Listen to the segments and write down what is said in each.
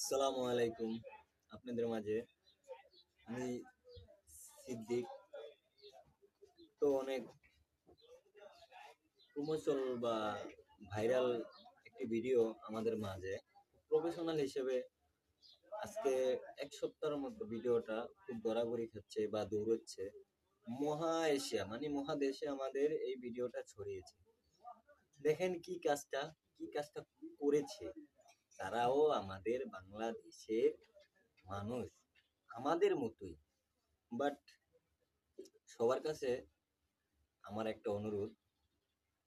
আসসালামু আলাইকুম। আপনাদের মাঝে আমি সিদ্দিক। তো অনেক প্রমোশন বা ভাইরাল একটি ভিডিও আমাদের মাঝে প্রফেশনাল হিসেবে আজকে এক সপ্তাহের মতো ভিডিওটা খুব গড়াগড়ি খাচ্ছে বা দৌড়চ্ছে। মহা এশিয়া মানে মহাদেশে আমাদের এই ভিডিওটা ছড়িয়েছে। দেখেন কি কাজটা করেছে। তারাও আমাদের বাংলাদেশের মানুষ, আমাদের মতোই। বাট সবার কাছে আমার একটা অনুরোধ,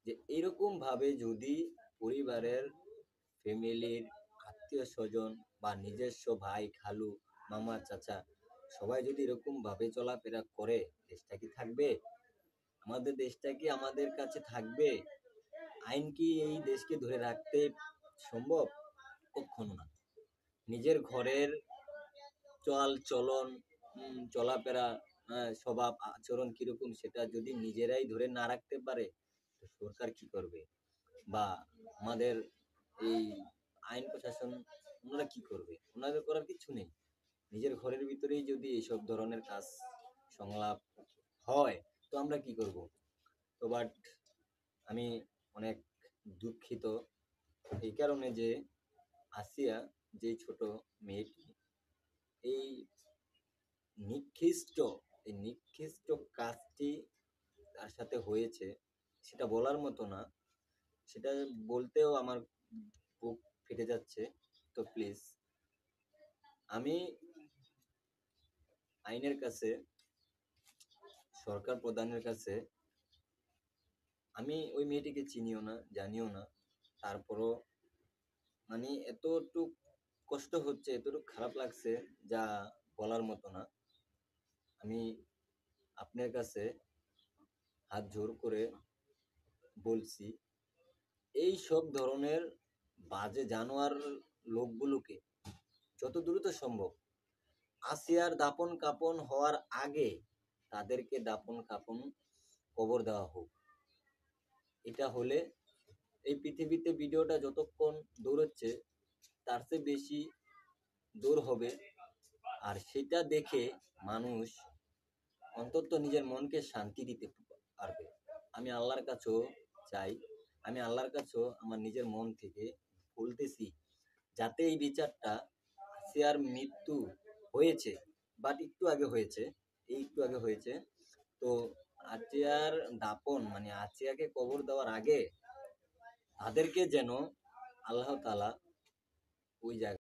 যে এরকম ভাবে যদি পরিবারের, ফ্যামিলির, আত্মীয় স্বজন বা নিজস্ব ভাই খালু মামা চাচা সবাই যদি এরকম ভাবে চলাফেরা করে, দেশটা কি থাকবে? আমাদের দেশটা কি আমাদের কাছে থাকবে? আইন কি এই দেশকে ধরে রাখতে সম্ভব? কখনো না। নিজের ঘরের চল চলন, চলাফেরা, স্বভাব আচরণ কিরকম সেটা যদি নিজেরাই ধরে না রাখতে পারে, তো সরকার কি করবে? বা আমাদের এই আইন প্রশাসন, ওনারা কি করবে? ওনাদের করার কিছু নেই। নিজের ঘরের ভিতরেই যদি এইসব ধরনের কাজ সংলাপ হয়, তো আমরা কি করব? তো বাট আমি অনেক দুঃখিত এই কারণে যে আসিয়া, যে ছোট মেয়েটি, এই নিকৃষ্ট এই নিকৃষ্ট কাজটি তার সাথে হয়েছে, সেটা বলার মতো না। সেটা বলতেও আমার বুক ফেটে যাচ্ছে। তো প্লিজ, আমি আইনের কাছে, সরকার প্রধানের কাছে, আমি ওই মেয়েটিকে চিনিও না, জানিও না, তারপরও মানে এতটুক কষ্ট হচ্ছে, এতটুক খারাপ লাগছে, যা বলার মতো না। আমি আপনার কাছে হাত জোর করে বলছি, এই সব ধরনের বাজে জানোয়ার লোকগুলোকে যত দ্রুত সম্ভব আসিয়ার দাপন কাপন হওয়ার আগে তাদেরকে দাপন কাপন কবর দেওয়া হোক। এটা হলে এই পৃথিবীতে ভিডিওটা যতক্ষণ দৌড়চ্ছে, তার চেয়ে বেশি দৌড় হবে। আর সেটা দেখে মানুষ অন্তত নিজের মনকে শান্তি দিতে পারবে। আমি আল্লাহর কাছেও চাই, আমি আল্লাহর কাছেও আমার নিজের মন থেকে বলতেছি, যাতে এই বিচারটা, আসিয়ার মৃত্যু হয়েছে, বাট একটু আগে হয়েছে, এই একটু আগে হয়েছে, তো আসিয়ার দাপন মানে আসিয়াকে কবর দেওয়ার আগে তাদেরকে যেন আল্লাহ তাআলা ওই জায়গায়